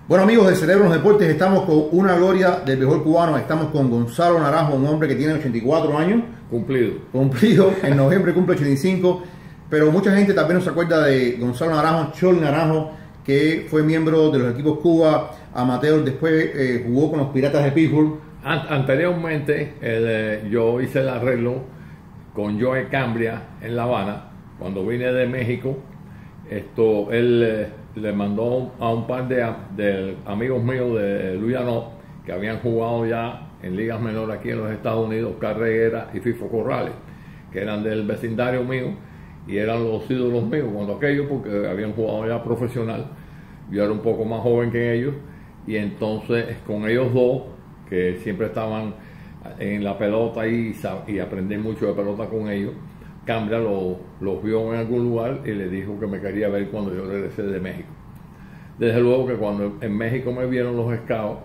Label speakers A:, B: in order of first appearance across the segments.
A: Bueno, amigos de Cerebro en los Deportes, estamos con una gloria del béisbol cubano. Estamos con Gonzalo Naranjo, un hombre que tiene 84 años. Cumplido, en noviembre cumple 85. Pero mucha gente también no se acuerda de Gonzalo Naranjo, Chol Naranjo, que fue miembro de los equipos Cuba amateur, después jugó con los Piratas de Pittsburgh.
B: Anteriormente, yo hice el arreglo con Joe Cambria en La Habana. Cuando vine de México, él le mandó a un par de amigos míos de Luyano que habían jugado ya en ligas menores aquí en los Estados Unidos, Oscar Reguera y Fifo Corrales, que eran del vecindario mío y eran los ídolos míos cuando aquellos, porque habían jugado ya profesional. Yo era un poco más joven que ellos, y entonces con ellos dos, que siempre estaban en la pelota y aprendí mucho de pelota con ellos, Cambria los vio en algún lugar y le dijo que me quería ver cuando yo regresé de México. Desde luego que cuando en México me vieron los scouts,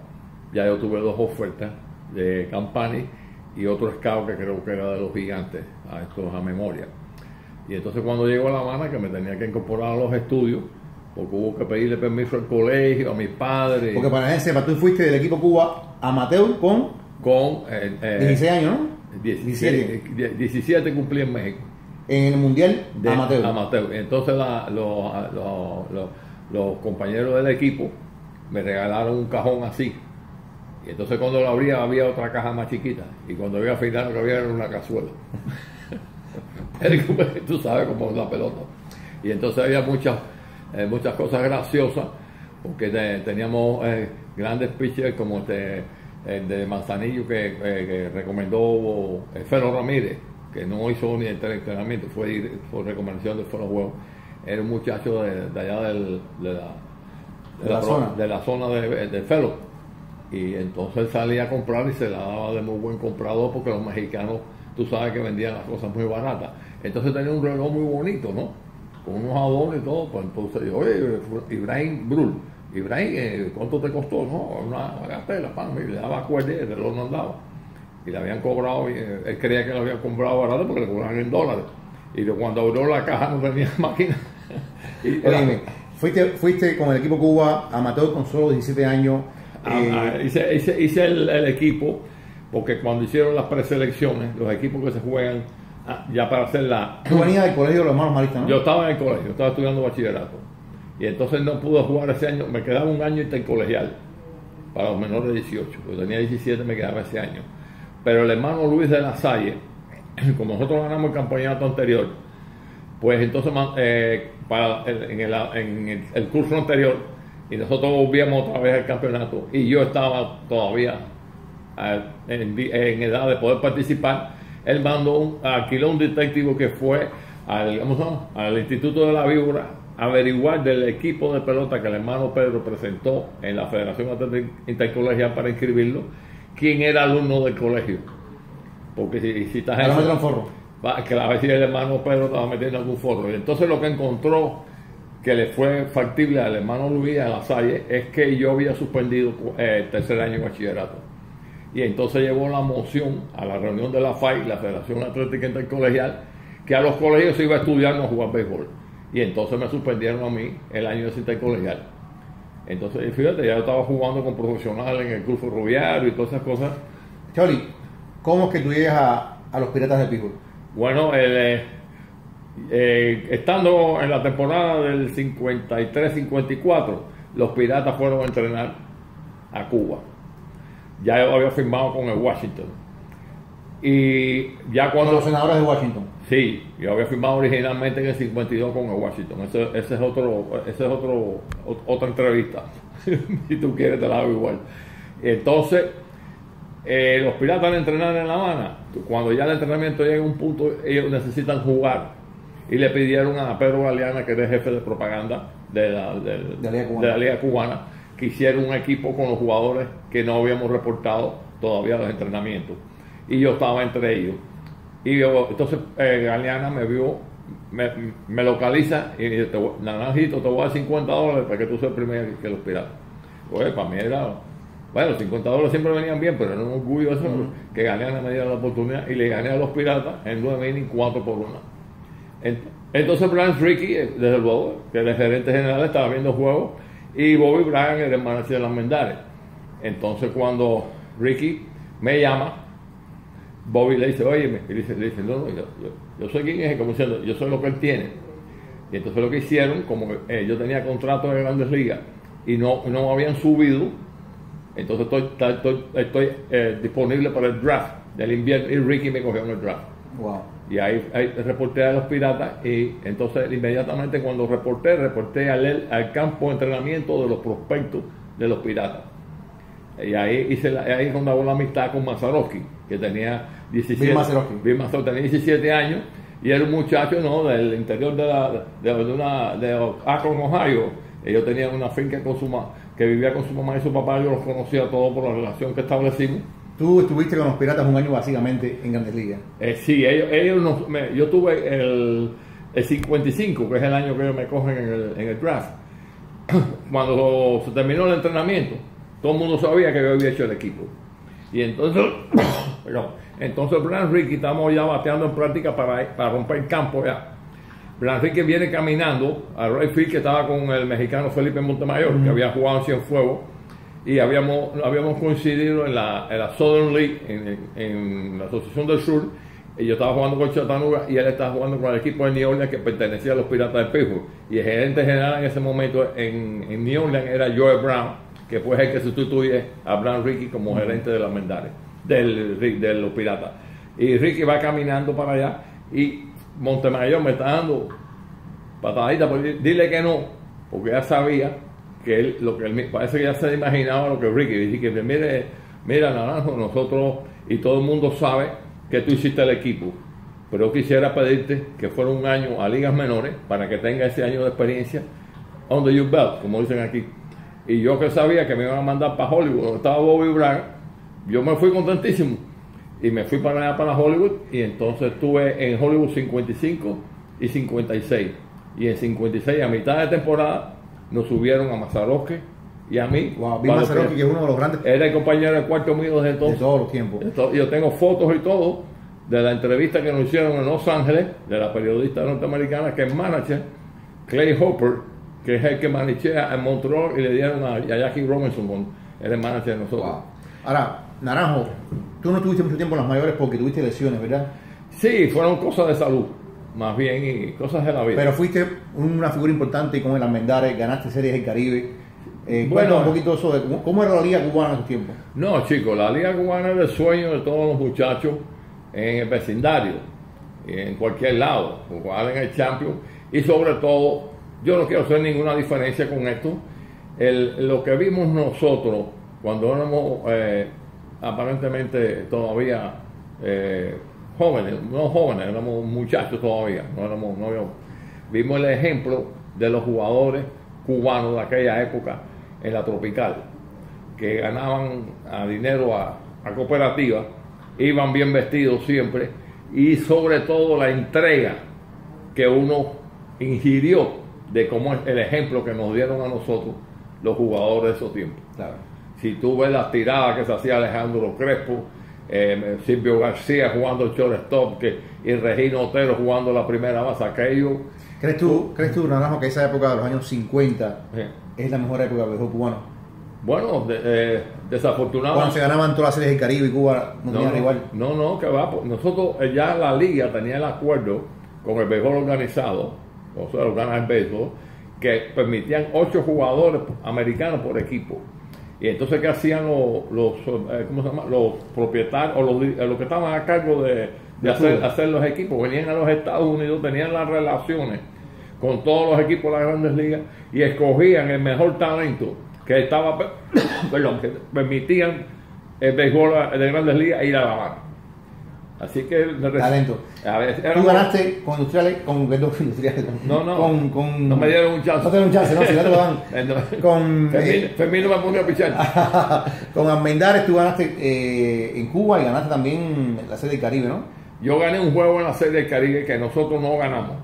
B: ya yo tuve dos ofertas de Campani y otro scout que creo que era de los Gigantes, a memoria. Y entonces cuando llego a La Habana, que me tenía que incorporar a los estudios, porque hubo que pedirle permiso al colegio, a mis padres.
A: Porque para ese, tú fuiste del equipo Cuba amateur con 16 años, ¿no?
B: 17 cumplí en México.
A: En el mundial de
B: amateur. Entonces los compañeros del equipo me regalaron un cajón así. Y entonces cuando lo abría había otra caja más chiquita. Y cuando iba a afinar lo que había era una cazuela. Tú sabes cómo es la pelota. Y entonces había muchas cosas graciosas, porque teníamos grandes pitchers como el de Manzanillo que recomendó Felo Ramírez, que no hizo ni el entrenamiento, fue por recomendación de Felo Juegos. Era un muchacho de allá de la zona de Felo, y entonces él salía a comprar y se la daba de muy buen comprador, porque los mexicanos, tú sabes que vendían las cosas muy baratas. Entonces tenía un reloj muy bonito, ¿no? Con unos adornos y todo. Pues entonces dijo, oye, Ibrahim Brul, ¿cuánto te costó? No, una gatela, y le daba cuerda y el reloj no andaba. Y le habían cobrado, él creía que lo habían comprado barato porque le cobraban en dólares. Y cuando abrió la caja no tenía máquina.
A: Fuiste con el equipo Cuba amateur con solo 17 años.
B: Hice el equipo, porque cuando hicieron las preselecciones, los equipos que se juegan ya para hacer
A: Tú venías del colegio de los hermanos maristas, ¿no?
B: Yo estaba en el colegio, estaba estudiando bachillerato. Y entonces no pude jugar ese año, me quedaba un año intercolegial para los menores de 18. Yo tenía 17, me quedaba ese año. Pero el hermano Luis de la Salle, como nosotros ganamos el campeonato anterior, pues entonces en el curso anterior, y nosotros volvíamos otra vez al campeonato, y yo estaba todavía en edad de poder participar. Él alquiló un detectivo que fue al Instituto de la Víbora a averiguar del equipo de pelota que el hermano Pedro presentó en la Federación Intercolegial para inscribirlo, quién era alumno del colegio. Porque si estás en
A: un forro,
B: que a ver si el hermano Pedro estaba metiendo algún forro. Y entonces lo que encontró que le fue factible al hermano Luis a la Salle es que yo había suspendido el tercer año de bachillerato. Y entonces llevó la moción a la reunión de la FAI, la Federación Atlética Intercolegial, que a los colegios se iba a estudiar no jugar béisbol. Y entonces me suspendieron a mí el año de intercolegial. Entonces, fíjate, ya yo estaba jugando con profesionales en el Club Ferroviario y todas esas cosas.
A: Choli, ¿cómo es que tú llegas a los Piratas de Pittsburgh?
B: Bueno, estando en la temporada del 53-54, los Piratas fueron a entrenar a Cuba. Ya yo había firmado con el Washington. Y ya cuando...
A: ¿Con los Senadores de Washington?
B: Sí, yo había firmado originalmente en el 52 con el Washington. Ese es otra entrevista. Si tú quieres te la hago igual. Entonces, los Piratas al entrenar en La Habana, cuando ya el entrenamiento llega a un punto, ellos necesitan jugar. Y le pidieron a Pedro Galeana, que era el jefe de propaganda de la Liga Cubana, que hiciera un equipo con los jugadores que no habíamos reportado todavía los entrenamientos. Y yo estaba entre ellos. Y entonces Galeana me vio, me localiza y dice, Naranjito, te voy a dar $50 para que tú seas el primero que los Piratas. Oye, para mí era... Bueno, $50 siempre venían bien, pero era un orgullo eso, que Galeana me diera la oportunidad, y le gané a los Piratas en 9 innings 4-1. Entonces Brian Rickey, desde luego, que el gerente general, estaba viendo juegos y Bobby Bryant era el manager de las Mendares. Entonces cuando Ricky me llama, Bobby le dice, oye, y le dice, no, yo soy quien es, como diciendo, yo soy lo que él tiene. Y entonces lo que hicieron, como yo tenía contratos de Grandes Ligas y no me habían subido, entonces estoy disponible para el draft del invierno, y Ricky me cogió en el draft.
A: Wow.
B: Y ahí reporté a los Piratas, y entonces inmediatamente cuando reporté al campo de entrenamiento de los prospectos de los Piratas. Y ahí ahí cuando hago la amistad con Mazeroski, que tenía 17
A: Bill Mazeroski.
B: Bill Mazeroski tenía 17 años, y era un muchacho, ¿no?, del interior de Akron, Ohio. Ellos tenían una finca que vivía con su mamá y su papá. Yo los conocía todos por la relación que establecimos.
A: Tú estuviste con los Piratas un año básicamente en Grandes Ligas.
B: Sí, yo tuve el 55, que es el año que ellos me cogen en el draft. Cuando se terminó el entrenamiento, todo el mundo sabía que yo había hecho el equipo. Y entonces, entonces Bland Rickey, estamos ya bateando en práctica para romper el campo ya. Bland Rickey viene caminando al right field, que estaba con el mexicano Felipe Montemayor, que había jugado en Cienfuegos, y habíamos coincidido en la Southern League, en la Asociación del Sur, y yo estaba jugando con Chattanooga y él estaba jugando con el equipo de New Orleans, que pertenecía a los Piratas de Pittsburgh, y el gerente general en ese momento en New Orleans era Joe Brown, que fue el que sustituye a Bland Rickey como gerente de las Mendares, de los Piratas. Y Ricky va caminando para allá, y Montemayor me está dando patadita, dile que no, porque ya sabía que él parece que ya se imaginaba lo que Ricky dice, que mira Naranjo, nosotros y todo el mundo sabe que tú hiciste el equipo, pero yo quisiera pedirte que fuera un año a ligas menores para que tenga ese año de experiencia under your belt, como dicen aquí. Y yo, que sabía que me iban a mandar para Hollywood, donde estaba Bobby Bryant, yo me fui contentísimo y me fui para allá, para Hollywood, y entonces estuve en Hollywood 55 y 56, y en 56 a mitad de temporada nos subieron a Mazeroski y a mí.
A: Wow, Bill Mazeroski, que es uno de los grandes.
B: Era el compañero del cuarto mío desde entonces.
A: De todos los tiempos.
B: Yo tengo fotos y todo de la entrevista que nos hicieron en Los Ángeles, de la periodista norteamericana, que es manager, Clay Hopper, que es el que managea en Montreal, y le dieron a Jackie Robinson, el manager de nosotros.
A: Wow. Ahora, Naranjo, tú no tuviste mucho tiempo en las mayores porque tuviste lesiones, ¿verdad?
B: Sí, fueron cosas de salud, más bien, y cosas de la vida.
A: Pero fuiste una figura importante con el Almendares, ganaste Series del Caribe.
B: Bueno,
A: un poquito eso de cómo era la Liga Cubana en esos tiempos.
B: No, chicos, la Liga Cubana era el sueño de todos los muchachos en el vecindario, en cualquier lado, jugar en el Champions, y sobre todo, yo no quiero hacer ninguna diferencia con esto. Lo que vimos nosotros cuando éramos aparentemente todavía jóvenes, no jóvenes, éramos muchachos todavía, vimos el ejemplo de los jugadores cubanos de aquella época en la Tropical, que ganaban dinero a cooperativa, iban bien vestidos siempre, y sobre todo la entrega que uno ingirió de cómo es el ejemplo que nos dieron a nosotros los jugadores de esos tiempos.
A: Claro.
B: Si tú ves las tiradas que se hacía Alejandro Crespo, Silvio García jugando el shortstop, y Regino Otero jugando la primera base, aquello.
A: ¿Crees tú, Naranjo, que esa época de los años 50 es la mejor época del béisbol cubano?
B: Bueno, desafortunadamente.
A: Cuando se ganaban todas las series del Caribe y Cuba no tenía rival.
B: No, que va. Nosotros ya la liga tenía el acuerdo con el béisbol organizado, o sea, los ganas el béisbol, que permitían 8 jugadores americanos por equipo. Y entonces, ¿qué hacían ¿cómo se llama? Los propietarios, o los que estaban a cargo de hacer los equipos? Venían a los Estados Unidos, tenían las relaciones con todos los equipos de las Grandes Ligas y escogían el mejor talento que estaba, perdón, que permitían el béisbol de Grandes Ligas ir a La Habana. Así que
A: talento. Tú ganaste con Industriales, con Industriales.
B: No me dieron un chance.
A: No te dieron un chance, no, si no te lo dan. Con
B: Fermín no me ponía a pichar.
A: Con Almendares tú ganaste en Cuba y ganaste también la Serie del Caribe, ¿no?
B: Yo gané un juego en la Serie del Caribe que nosotros no ganamos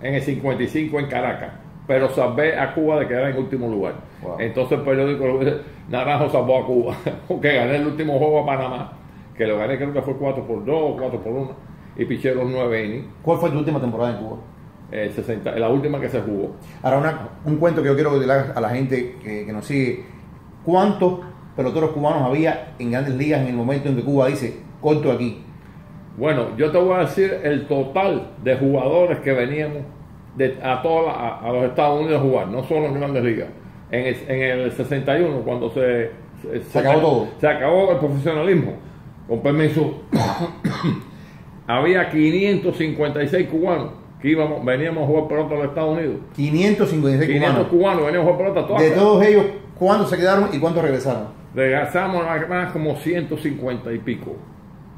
B: en el 55 en Caracas, pero salvé a Cuba de quedar en último lugar. Wow. Entonces el periódico Naranjo salvó a Cuba, porque gané el último juego a Panamá, que lo gané, creo que fue 4-2, 4-1, y piché los 9 innings.
A: ¿Cuál fue tu última temporada en Cuba?
B: la última que se jugó.
A: Ahora, un cuento que yo quiero que le hagas a la gente que nos sigue. ¿Cuántos peloteros cubanos había en Grandes Ligas en el momento en que Cuba dice, corto aquí?
B: Bueno, yo te voy a decir el total de jugadores que veníamos a los Estados Unidos a jugar, no solo en Grandes Ligas. En el 61, cuando se
A: acabó todo.
B: Se acabó el profesionalismo, con permiso, había 556 cubanos que veníamos a jugar pelota a los Estados Unidos. 500 cubanos veníamos a jugar pelota.
A: De todos ellos, ¿cuántos se quedaron y cuántos regresaron?
B: Regresamos nada más como 150 y pico.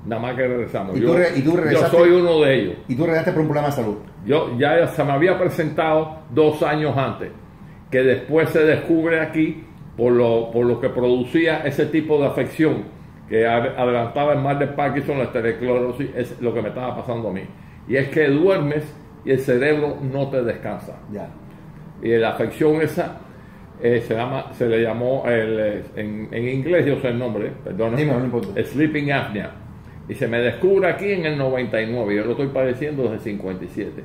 B: Nada más que regresamos.
A: ¿Y tú regresaste?
B: Yo soy uno de ellos.
A: ¿Y tú regresaste por un problema de salud?
B: Yo ya se me había presentado 2 años antes, que después se descubre aquí por lo que producía ese tipo de afección que adelantaba el mal de Parkinson, la estereclerosis, es lo que me estaba pasando a mí. Y es que duermes y el cerebro no te descansa.
A: Ya.
B: Y la afección esa se le llamó, en inglés yo sé el nombre, perdón,
A: no importa.
B: Sleeping apnea. Y se me descubre aquí en el 99, yo lo estoy padeciendo desde el 57.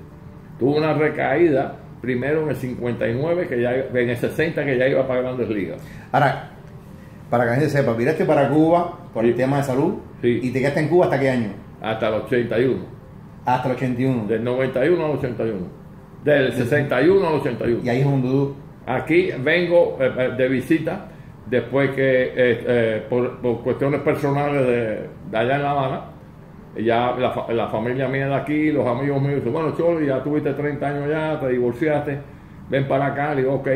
B: Tuve una recaída primero en el 59, en el 60 que ya iba para Grandes Ligas.
A: Ahora, para que la gente sepa, viraste para Cuba por el tema de salud, y te quedaste en Cuba ¿hasta qué año?
B: Hasta el 81.
A: Hasta el 81.
B: Del 91 al 81. Del 61 al 81.
A: Y ahí es un dudú.
B: Aquí vengo de visita después que por cuestiones personales de allá en La Habana, ya la familia mía de aquí, los amigos míos dicen, bueno, Choli, ya tuviste 30 años ya, te divorciaste, ven para acá. Le digo, ok.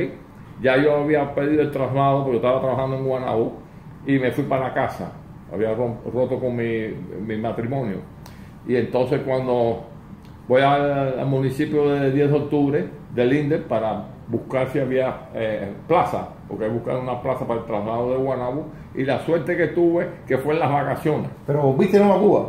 B: Ya yo había pedido el traslado porque estaba trabajando en Guanabo y me fui para casa. Había roto con mi matrimonio. Y entonces cuando voy al municipio de 10 de octubre de Linden para buscar si había plaza, porque buscar una plaza para el traslado de Guanabo, y la suerte que tuve que fue en las vacaciones.
A: ¿Pero volviste no a Cuba?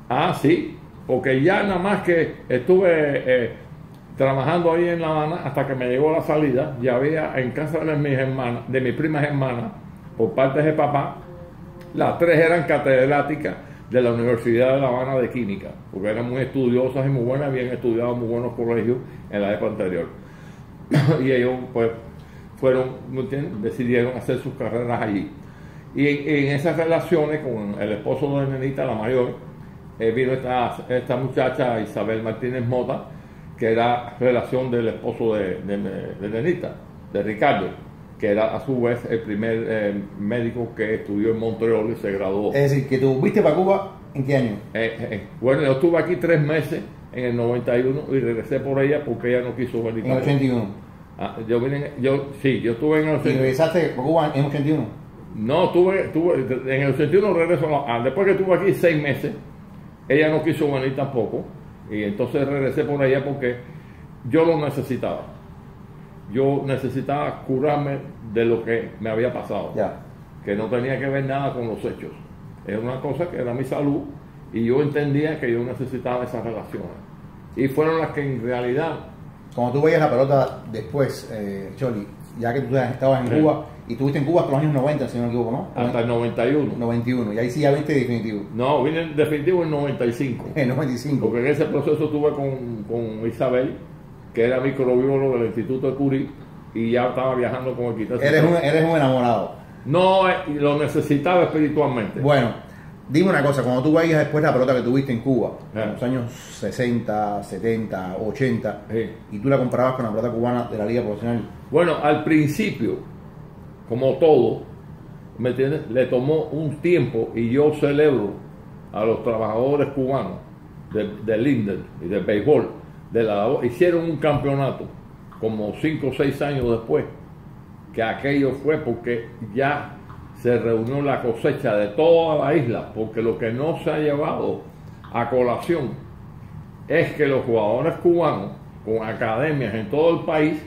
B: Ah, sí, porque ya nada más que estuve trabajando ahí en La Habana hasta que me llegó la salida, ya había en casa de mis primas hermanas, por parte de papá, las 3 eran catedráticas de la Universidad de La Habana de Química, porque eran muy estudiosas y muy buenas, habían estudiado en muy buenos colegios en la época anterior. Y ellos pues decidieron hacer sus carreras allí. Y en esas relaciones con el esposo de Nenita, la mayor, vino esta muchacha Isabel Martínez Mota, que era relación del esposo de Nenita, de Ricardo, que era a su vez el primer médico que estudió en Montreal y se graduó.
A: Es decir, que tú fuiste para Cuba, ¿en qué año?
B: Bueno, yo estuve aquí 3 meses en el 91 y regresé por ella porque ella no quiso venir.
A: En el 81.
B: Yo estuve en el 81.
A: ¿Y regresaste para Cuba en el 81?
B: No, en el 81 regreso. Después que estuve aquí 6 meses, ella no quiso venir tampoco. Y entonces regresé por ella porque yo lo necesitaba. Yo necesitaba curarme de lo que me había pasado.
A: Ya.
B: Que no tenía que ver nada con los hechos. Era una cosa que era mi salud y yo entendía que yo necesitaba esas relaciones. Y fueron las que en realidad...
A: Cuando tú veías la pelota después, Choli, ya que tú estabas en Cuba, y estuviste en Cuba hasta los años 90, si no me equivoco, ¿no?
B: Hasta el 91.
A: 91, y ahí sí ya viste definitivo.
B: No, vine en definitivo en 95.
A: En 95.
B: Porque en ese proceso estuve con Isabel, que era microbiólogo del Instituto de Curie, y ya estaba viajando con el quitazo.
A: Eres un enamorado.
B: No, lo necesitaba espiritualmente.
A: Bueno, dime una cosa, cuando tú veías después la pelota que tuviste en Cuba, en los años 60, 70, 80, y tú la comparabas con la pelota cubana de la Liga Profesional.
B: Bueno, al principio, como todo, ¿me entiendes? Le tomó un tiempo, y yo celebro a los trabajadores cubanos de Linden y del béisbol, hicieron un campeonato como 5 o 6 años después, que aquello fue porque ya se reunió la cosecha de toda la isla, porque lo que no se ha llevado a colación es que los jugadores cubanos, con academias en todo el país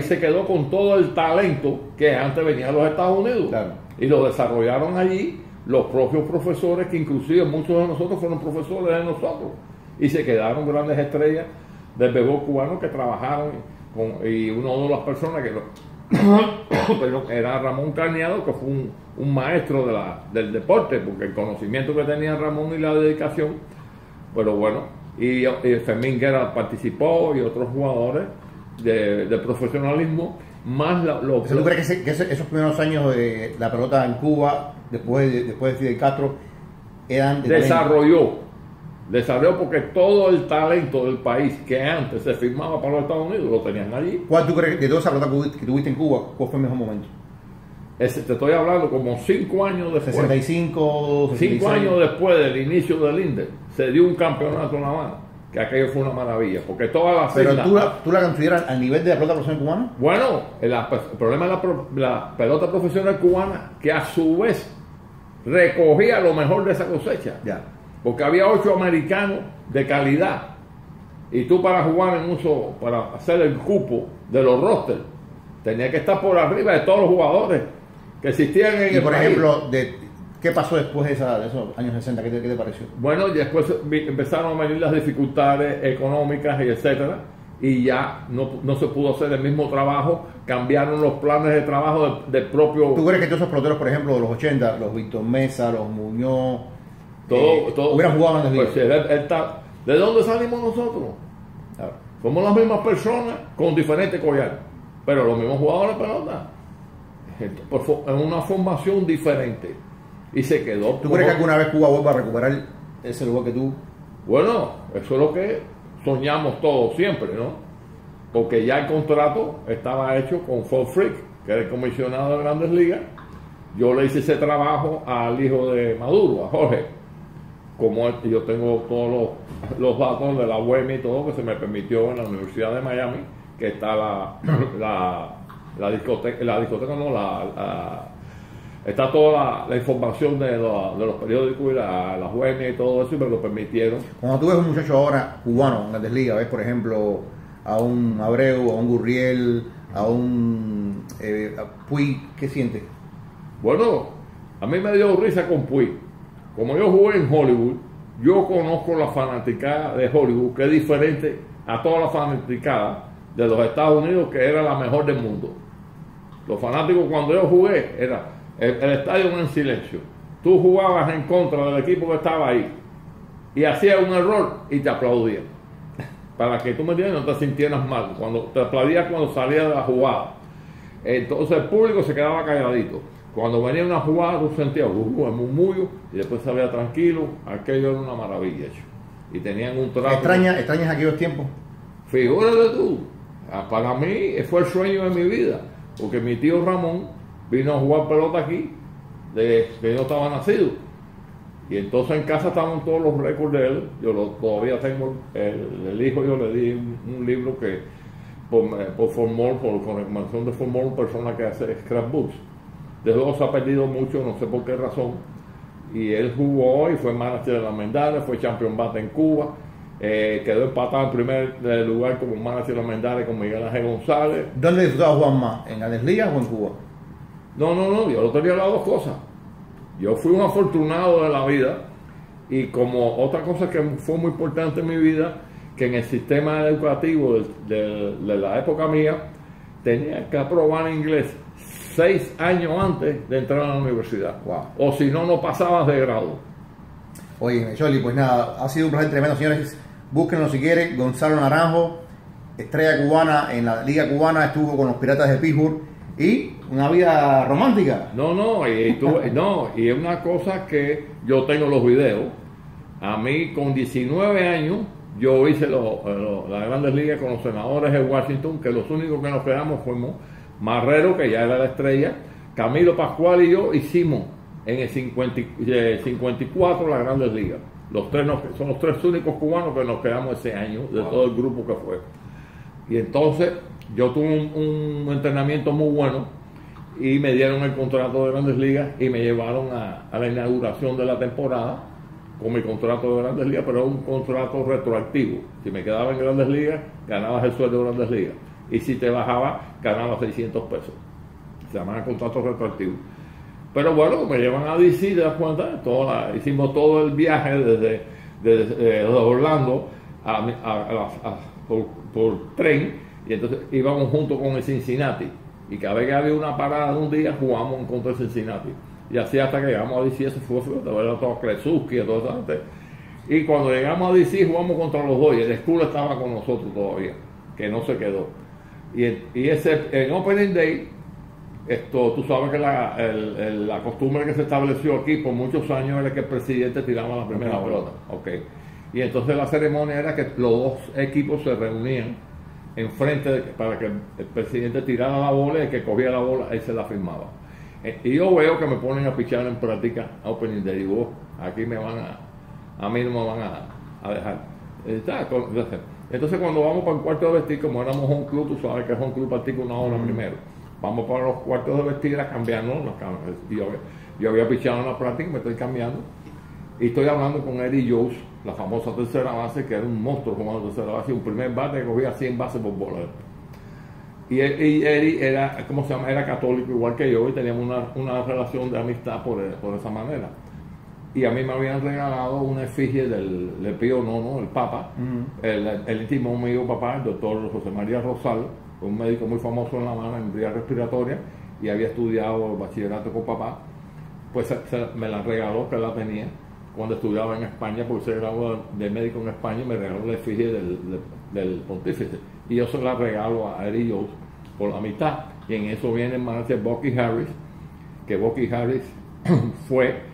B: se quedó con todo el talento que antes venía a los Estados Unidos.
A: Claro.
B: Y lo desarrollaron allí los propios profesores, que inclusive muchos de nosotros fueron profesores de nosotros, y se quedaron grandes estrellas del béisbol cubano que trabajaron y una de las personas que pero era Ramón Carneado, que fue un maestro del deporte, porque el conocimiento que tenía Ramón y la dedicación, pero bueno, y Fermín Guerra participó y otros jugadores de profesionalismo, más
A: ¿Tú crees que esos primeros años de la pelota en Cuba, después de Fidel Castro, eran de
B: desarrolló porque todo el talento del país que antes se firmaba para los Estados Unidos lo tenían allí?
A: ¿Cuál tú crees, de toda esa pelota que tuviste en Cuba, cuál fue el mejor momento?
B: Te estoy hablando como 5 años después.
A: 65, 66.
B: 5 años después del inicio del INDE, se dio un campeonato en La Habana, que aquello fue una maravilla, porque todas las
A: Pero
B: islas,
A: tú la consideras al nivel de la pelota profesional cubana.
B: bueno, el problema de la pelota profesional cubana, que a su vez recogía lo mejor de esa cosecha,
A: Ya.
B: porque había 8 americanos de calidad, y tú para jugar para hacer el cupo de los rosters, tenías que estar por arriba de todos los jugadores que existían en
A: Y
B: el
A: por
B: país.
A: ejemplo, ¿qué pasó después de esos años 60? ¿Qué te pareció?
B: Bueno, y después empezaron a venir las dificultades económicas y etcétera, y ya no se pudo hacer el mismo trabajo, cambiaron los planes de trabajo del propio...
A: ¿Tú crees que todos esos peloteros, por ejemplo, de los 80, los Víctor Mesa, los Muñoz,
B: todo
A: hubieran jugado en Grandes
B: Ligas? ¿De dónde salimos nosotros?
A: Claro.
B: Somos las mismas personas con diferentes collares, pero los mismos jugadores de pelota, en una formación diferente, y se quedó.
A: ¿Tú crees que alguna vez Cuba vuelva a recuperar ese lugar que tú?
B: Bueno, eso es lo que soñamos todos siempre, ¿no? Porque ya el contrato estaba hecho con Ford Frick, que era el comisionado de Grandes Ligas. Yo le hice ese trabajo al hijo de Maduro, a Jorge. Como yo tengo todos los datos de la web y todo que se me permitió en la Universidad de Miami, que está la discoteca, está toda la información de los periódicos y las web y todo eso, y me lo permitieron.
A: Cuando tú ves un muchacho ahora cubano en Grandes Ligas, ves por ejemplo a un Abreu, a un Gurriel, a un Puig, ¿qué sientes?
B: Bueno, a mí me dio risa con Puig. Como yo jugué en Hollywood, yo conozco la fanaticada de Hollywood, que es diferente a toda la fanaticada de los Estados Unidos, que era la mejor del mundo. Los fanáticos, cuando yo jugué, era el estadio en silencio. Tú jugabas en contra del equipo que estaba ahí y hacías un error y te aplaudían. Para que tú me entiendas, no te sintieras mal. Te aplaudías cuando salías de la jugada. Entonces el público se quedaba calladito. Cuando venía una jugada, tú sentías el murmullo y después salía tranquilo. Aquello era una maravilla, hecho. Y tenían un trato.
A: ¿Extrañas aquellos tiempos?
B: Figúrate tú. Para mí fue el sueño de mi vida. Porque mi tío Ramón vino a jugar pelota aquí desde que yo estaba nacido. Y entonces en casa estaban todos los récords de él. Todavía tengo el hijo, yo le di un libro que con recomendación de Formol, persona que hace scrapbooks. De luego se ha perdido mucho, no sé por qué razón. Y él jugó y fue manager de la Almendares, fue champion bate en Cuba. Quedó empatado en primer lugar como manager de la Almendares con Miguel Ángel González.
A: ¿Dónde disfrutaba Juan más? ¿En Grandes Ligas o en Cuba?
B: No, yo no tenía las dos cosas. Yo fui un afortunado de la vida, y como otra cosa que fue muy importante en mi vida, que en el sistema educativo de la época mía, tenía que aprobar inglés 6 años antes de entrar a la universidad.
A: Wow.
B: O si no, no pasabas de grado.
A: Oye, Choli, pues nada, ha sido un placer tremendo, señores. Búsquenlo si quieren. Gonzalo Naranjo, estrella cubana en la Liga Cubana, estuvo con los Piratas de Pittsburgh y una vida romántica.
B: Y es una cosa que yo tengo los videos. A mí con 19 años yo hice las Grandes Ligas con los Senadores de Washington, que los únicos que nos quedamos fuimos Marrero, que ya era la estrella, Camilo Pascual y yo hicimos en el 54 las Grandes Ligas. Son los 3 únicos cubanos que nos quedamos ese año, de todo el grupo que fue. Y entonces yo tuve un entrenamiento muy bueno y me dieron el contrato de Grandes Ligas y me llevaron a la inauguración de la temporada con mi contrato de Grandes Ligas, pero era un contrato retroactivo. Si me quedaba en Grandes Ligas, ganabas el sueldo de Grandes Ligas. Y si te bajaba, ganabas 600 pesos. Se llaman contratos retroactivos. Pero bueno, me llevan a DC, ¿te das cuenta? Hicimos todo el viaje desde Orlando por tren, y entonces íbamos junto con el Cincinnati. Y cada vez que había una parada de un día, jugábamos en contra del Cincinnati. Y así hasta que llegamos a DC, eso fue de ver a todos Kresuski y a toda esa gente. Y cuando llegamos a DC jugamos contra los Dodgers. El School estaba con nosotros todavía, que no se quedó. Y en Opening Day, tú sabes que la costumbre que se estableció aquí por muchos años era que el presidente tiraba la primera pelota. Okay. Y entonces la ceremonia era que los dos equipos se reunían enfrente para que el presidente tirara la bola y el que cogía la bola, él se la firmaba. Y yo veo que me ponen a pichar en práctica Opening Day. Digo, aquí a mí no me van a dejar. Entonces cuando vamos para el cuarto de vestir, como éramos home club, tú sabes que el home club practica una hora primero. Vamos para los cuartos de vestir a cambiarnos. Yo había pichado en la práctica, me estoy cambiando. Y estoy hablando con Eddie Jones, la famosa tercera base, que era un monstruo jugando tercera base, un primer bate que cogía 100 bases por bola. Y Eddie era, ¿cómo se llama? Era católico igual que yo y teníamos una relación de amistad por esa manera. Y a mí me habían regalado una efigie del Pío IX, el Papa, el íntimo amigo papá, el doctor José María Rosal, un médico muy famoso en La Habana en vías respiratorias, y había estudiado el bachillerato con papá. Pues me la regaló, que la tenía cuando estudiaba en España, porque se graduó de médico en España, y me regaló la efigie del pontífice. Y yo se la regalo a Eddie Jones por la mitad. Y en eso viene el manager Bucky Harris, que Bucky Harris fue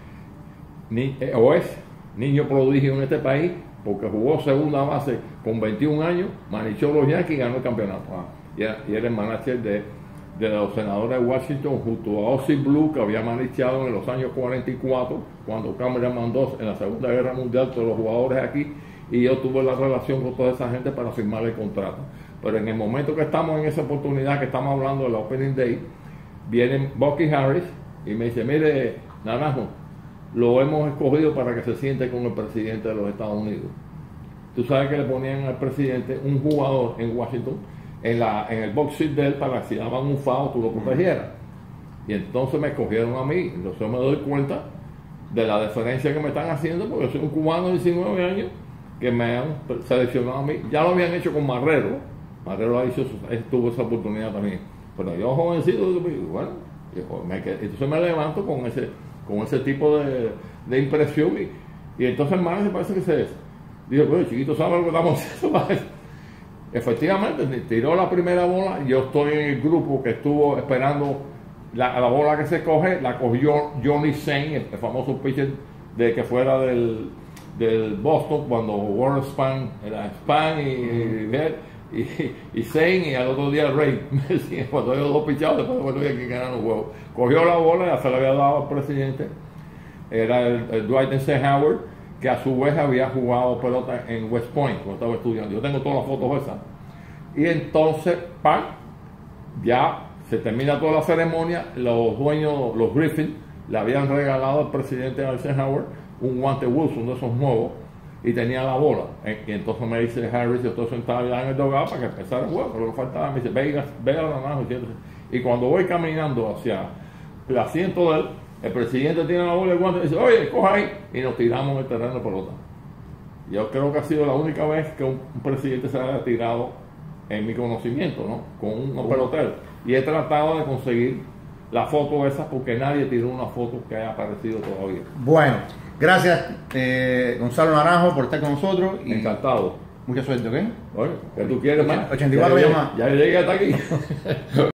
B: es niño prodigio en este país, porque jugó segunda base con 21 años, manejó los Yankees y ganó el campeonato. Y era el manager de los senadores de Washington, junto a Ozzie Blue, que había manejado en los años 44, cuando Cameron mandó en la Segunda Guerra Mundial todos los jugadores aquí, y yo tuve la relación con toda esa gente para firmar el contrato. Pero en el momento que estamos en esa oportunidad, que estamos hablando de la Opening Day, viene Bucky Harris y me dice, mire, Naranjo, lo hemos escogido para que se siente con el presidente de los Estados Unidos. Tú sabes que le ponían al presidente un jugador en Washington en el box seat de él para que si daban un foul tú lo protegieras. Y entonces me escogieron a mí. Entonces me doy cuenta de la diferencia que me están haciendo, porque yo soy un cubano de 19 años que me han seleccionado a mí. Ya lo habían hecho con Marrero. Marrero tuvo esa oportunidad también. Pero yo jovencito, bueno, entonces me levanto con ese tipo de impresión y entonces el manager parece que se dijo, pues chiquito, ¿sabes lo que estamos haciendo? Efectivamente, tiró la primera bola, yo estoy en el grupo que estuvo esperando la bola que se coge, la cogió Johnny Sain, el famoso pitcher de que fuera del Boston, cuando Warren Spahn era Spahn y Sain, y al otro día Ray, cuando ellos dos pichados, después volvió aquí ganando juegos. Cogió la bola, ya se la había dado al presidente, era el Dwight Eisenhower, que a su vez había jugado pelota en West Point cuando estaba estudiando. Yo tengo todas las fotos esas. Y entonces, ya se termina toda la ceremonia, los dueños, los Griffin, le habían regalado al presidente Eisenhower un guante Wilson de esos nuevos, y tenía la bola. Y entonces me dice Harris, yo estoy sentado ya en el dogado para que empezara el juego, pero lo que faltaba, me dice, ve a la mano. Y cuando voy caminando hacia el asiento de él, el presidente tiene la bola y el guante y dice, oye, coja ahí, y nos tiramos en el terreno de pelota. Yo creo que ha sido la única vez que un presidente se haya tirado, en mi conocimiento, ¿no?, con un pelotero. Y he tratado de conseguir la foto esa porque nadie tiró una foto que haya aparecido todavía.
A: Bueno, gracias Gonzalo Naranjo por estar con nosotros. Y
B: encantado.
A: Mucha suerte, ¿ok?
B: Oye, ¿qué tú quieres más?
A: 84 llamadas.
B: Ya llegué hasta aquí.